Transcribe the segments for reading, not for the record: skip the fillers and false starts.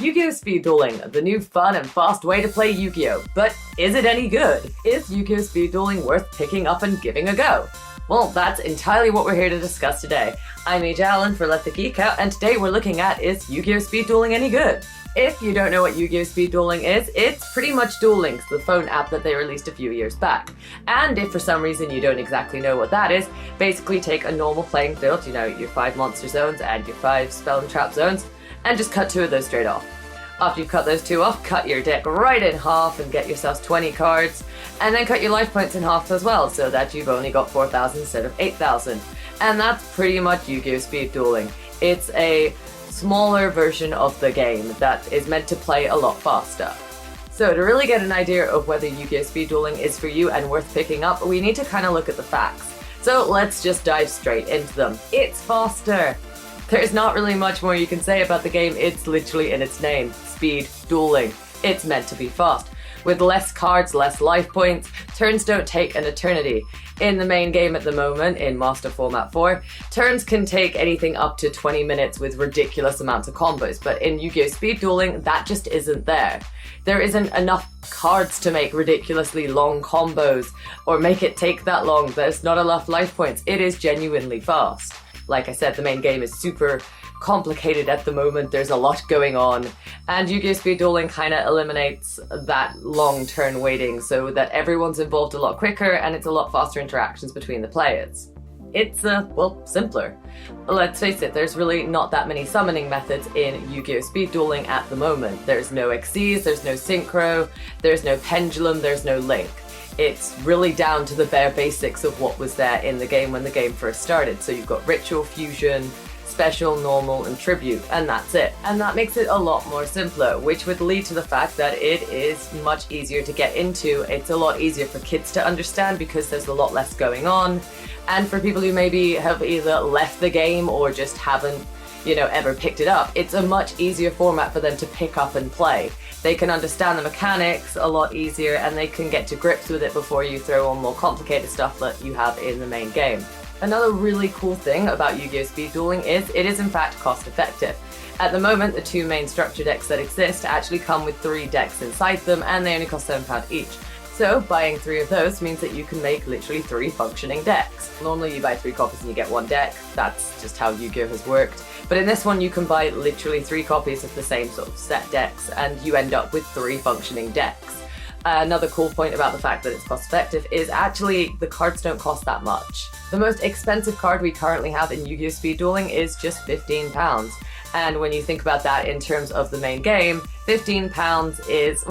Yu-Gi-Oh! Speed Dueling, the new fun and fast way to play Yu-Gi-Oh! But is it any good? Is Yu-Gi-Oh! Speed Dueling worth picking up and giving a go? Well, that's entirely what we're here to discuss today. I'm Age Allen for Let-The-Geek-Out, and today we're looking at, is Yu-Gi-Oh! Speed Dueling any good? If you don't know what Yu-Gi-Oh! Speed Dueling is, it's pretty much Duel Links, the phone app that they released a few years back. And if for some reason you don't exactly know what that is, basically take a normal playing field, your 5 monster zones and your 5 spell and trap zones, and just cut 2 of those straight off. After you've cut those 2 off, cut your deck right in half and get yourselves 20 cards, and then cut your life points in half as well, so that you've only got 4,000 instead of 8,000. And that's pretty much Yu-Gi-Oh! Speed Dueling. It's a smaller version of the game that is meant to play a lot faster. So to really get an idea of whether Yu-Gi-Oh! Speed Dueling is for you and worth picking up, we need to kind of look at the facts. So let's just dive straight into them. It's faster! There's not really much more you can say about the game, it's literally in its name, Speed Dueling. It's meant to be fast. With less cards, less life points, turns don't take an eternity. In the main game at the moment, in Master Format 4, turns can take anything up to 20 minutes with ridiculous amounts of combos, but in Yu-Gi-Oh! Speed Dueling, that just isn't there. There isn't enough cards to make ridiculously long combos, or make it take that long. There's not enough life points. It is genuinely fast. Like I said, the main game is super complicated at the moment, there's a lot going on, and Yu-Gi-Oh! Speed Dueling kind of eliminates that long turn waiting so that everyone's involved a lot quicker and it's a lot faster interactions between the players. It's, simpler. Let's face it, there's really not that many summoning methods in Yu-Gi-Oh! Speed Dueling at the moment. There's no Xyz, there's no Synchro, there's no Pendulum, there's no Link. It's really down to the bare basics of what was there in the game when the game first started. So you've got Ritual, Fusion, Special, Normal, and Tribute, and that's it. And that makes it a lot more simpler, which would lead to the fact that it is much easier to get into. It's a lot easier for kids to understand because there's a lot less going on. And for people who maybe have either left the game or just haven't, ever picked it up, it's a much easier format for them to pick up and play. They can understand the mechanics a lot easier and they can get to grips with it before you throw on more complicated stuff that you have in the main game. Another really cool thing about Yu-Gi-Oh! Speed Dueling is it is in fact cost effective. At the moment, the 2 main structure decks that exist actually come with 3 decks inside them and they only cost £7 each. So buying 3 of those means that you can make literally 3 functioning decks. Normally you buy 3 copies and you get 1 deck, that's just how Yu-Gi-Oh! Has worked. But in this one you can buy literally 3 copies of the same sort of set decks and you end up with 3 functioning decks. Another cool point about the fact that it's cost effective is actually the cards don't cost that much. The most expensive card we currently have in Yu-Gi-Oh! Speed Dueling is just £15. And when you think about that in terms of the main game, £15 is,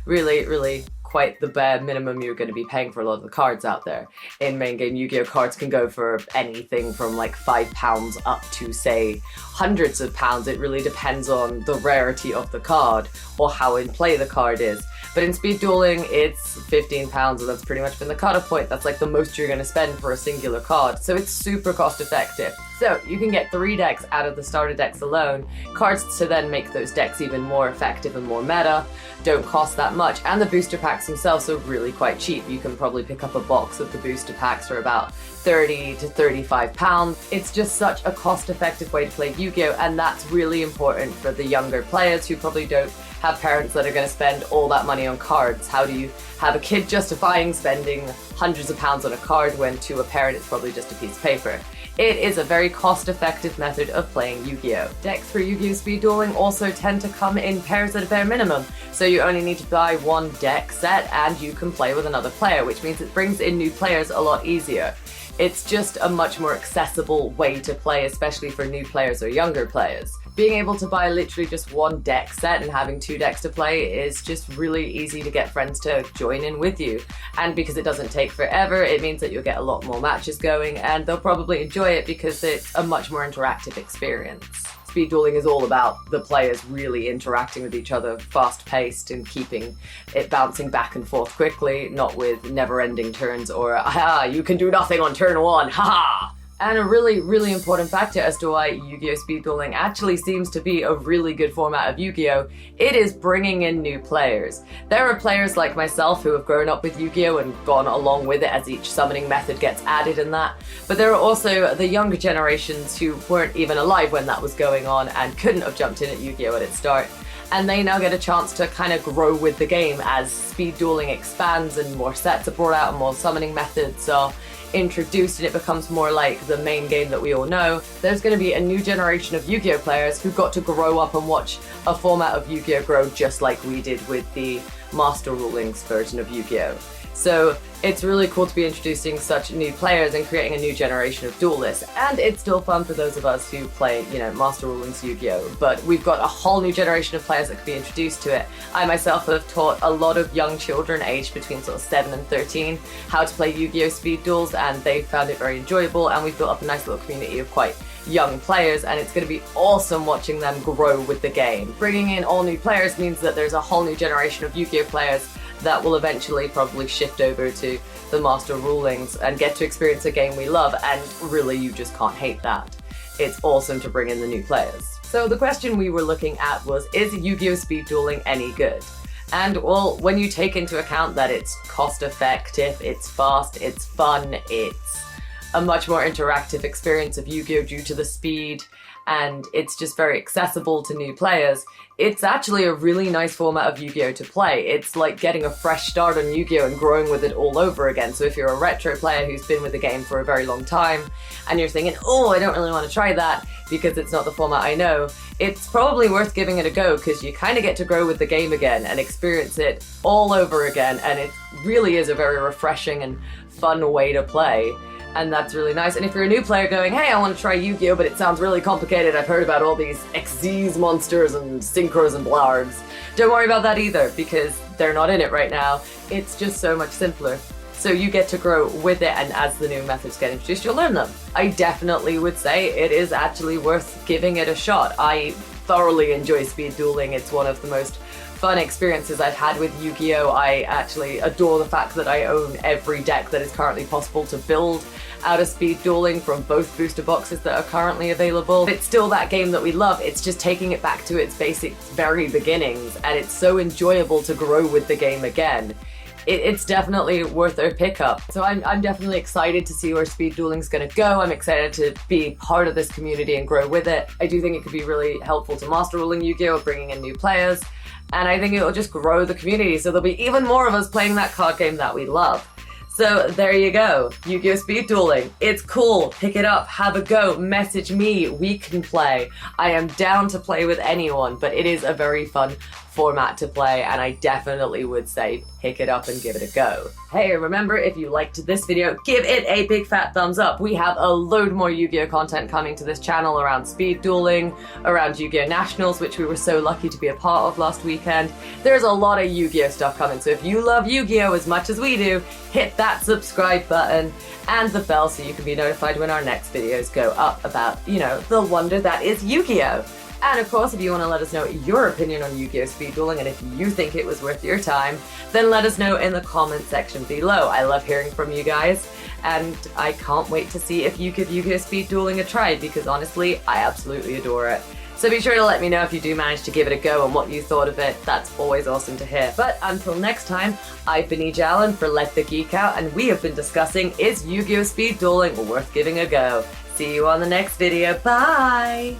really quite the bare minimum you're going to be paying for a lot of the cards out there. In main game Yu-Gi-Oh! Cards can go for anything from like £5 up to say hundreds of pounds. It really depends on the rarity of the card or how in play the card is. But in Speed Dueling, it's £15 and that's pretty much been the cutoff point. That's like the most you're going to spend for a singular card. So it's super cost effective. So you can get 3 decks out of the starter decks alone. Cards to then make those decks even more effective and more meta don't cost that much. And the booster packs themselves are really quite cheap. You can probably pick up a box of the booster packs for about £30 to £35. It's just such a cost effective way to play Yu-Gi-Oh! And that's really important for the younger players who probably don't have parents that are going to spend all that money on cards. How do you have a kid justifying spending hundreds of pounds on a card when to a parent it's probably just a piece of paper? It is a very cost-effective method of playing Yu-Gi-Oh! Decks for Yu-Gi-Oh! Speed Dueling also tend to come in pairs at a bare minimum, so you only need to buy 1 deck set and you can play with another player, which means it brings in new players a lot easier. It's just a much more accessible way to play, especially for new players or younger players. Being able to buy literally just 1 deck set and having 2 decks to play is just really easy to get friends to join in with you. And because it doesn't take forever, it means that you'll get a lot more matches going and they'll probably enjoy it because it's a much more interactive experience. Speed Dueling is all about the players really interacting with each other, fast-paced and keeping it bouncing back and forth quickly, not with never-ending turns or, aha, you can do nothing on turn 1, haha! And a really, really important factor as to why Yu-Gi-Oh! Speed Dueling actually seems to be a really good format of Yu-Gi-Oh! It is bringing in new players. There are players like myself who have grown up with Yu-Gi-Oh! And gone along with it as each summoning method gets added in that. But there are also the younger generations who weren't even alive when that was going on and couldn't have jumped in at Yu-Gi-Oh! At its start. And they now get a chance to kind of grow with the game as speed dueling expands and more sets are brought out and more summoning methods are introduced and it becomes more like the main game that we all know. There's going to be a new generation of Yu-Gi-Oh! Players who got to grow up and watch a format of Yu-Gi-Oh! Grow just like we did with the Master Rulings version of Yu-Gi-Oh! So it's really cool to be introducing such new players and creating a new generation of duelists. And it's still fun for those of us who play, Master Rulings Yu-Gi-Oh! But we've got a whole new generation of players that could be introduced to it. I myself have taught a lot of young children aged between sort of 7 and 13 how to play Yu-Gi-Oh! Speed duels, and they found it very enjoyable, and we've built up a nice little community of quite young players, and it's going to be awesome watching them grow with the game. Bringing in all new players means that there's a whole new generation of Yu-Gi-Oh! Players that will eventually probably shift over to the Master Rulings and get to experience a game we love, and really you just can't hate that. It's awesome to bring in the new players. So the question we were looking at was, is Yu-Gi-Oh! Speed Dueling any good? And well, when you take into account that it's cost effective, it's fast, it's fun, it's a much more interactive experience of Yu-Gi-Oh! Due to the speed, and it's just very accessible to new players, it's actually a really nice format of Yu-Gi-Oh! To play. It's like getting a fresh start on Yu-Gi-Oh! And growing with it all over again. So if you're a retro player who's been with the game for a very long time, and you're thinking, oh, I don't really want to try that because it's not the format I know, it's probably worth giving it a go because you kind of get to grow with the game again and experience it all over again, and it really is a very refreshing and fun way to play. And that's really nice. And if you're a new player going, hey, I want to try Yu-Gi-Oh! But it sounds really complicated, I've heard about all these XZs monsters and synchros and blargs, don't worry about that either, because they're not in it right now. It's just so much simpler. So you get to grow with it, and as the new methods get introduced, you'll learn them. I definitely would say it is actually worth giving it a shot. I thoroughly enjoy speed dueling. It's one of the most fun experiences I've had with Yu-Gi-Oh! I actually adore the fact that I own every deck that is currently possible to build out of speed dueling from both booster boxes that are currently available. It's still that game that we love, it's just taking it back to its basic very beginnings, and it's so enjoyable to grow with the game again. It's definitely worth a pickup. So I'm definitely excited to see where speed dueling's gonna go. I'm excited to be part of this community and grow with it. I do think it could be really helpful to Master Ruling Yu-Gi-Oh! Bringing in new players, and I think it'll just grow the community, so there'll be even more of us playing that card game that we love. So there you go, Yu-Gi-Oh! Speed Dueling. It's cool, pick it up, have a go, message me, we can play. I am down to play with anyone, but it is a very fun format to play, and I definitely would say pick it up and give it a go. Hey, remember, if you liked this video, give it a big fat thumbs up. We have a load more Yu-Gi-Oh! Content coming to this channel around speed dueling, around Yu-Gi-Oh! Nationals, which we were so lucky to be a part of last weekend. There's a lot of Yu-Gi-Oh! Stuff coming, so if you love Yu-Gi-Oh! As much as we do, hit that subscribe button and the bell so you can be notified when our next videos go up about, the wonder that is Yu-Gi-Oh! And of course, if you want to let us know your opinion on Yu-Gi-Oh! Speed Dueling and if you think it was worth your time, then let us know in the comment section below. I love hearing from you guys, and I can't wait to see if you give Yu-Gi-Oh! Speed Dueling a try, because honestly, I absolutely adore it. So be sure to let me know if you do manage to give it a go and what you thought of it. That's always awesome to hear. But until next time, I've been Allen for Let-The-Geek-Out, and we have been discussing, is Yu-Gi-Oh! Speed Dueling worth giving a go? See you on the next video. Bye!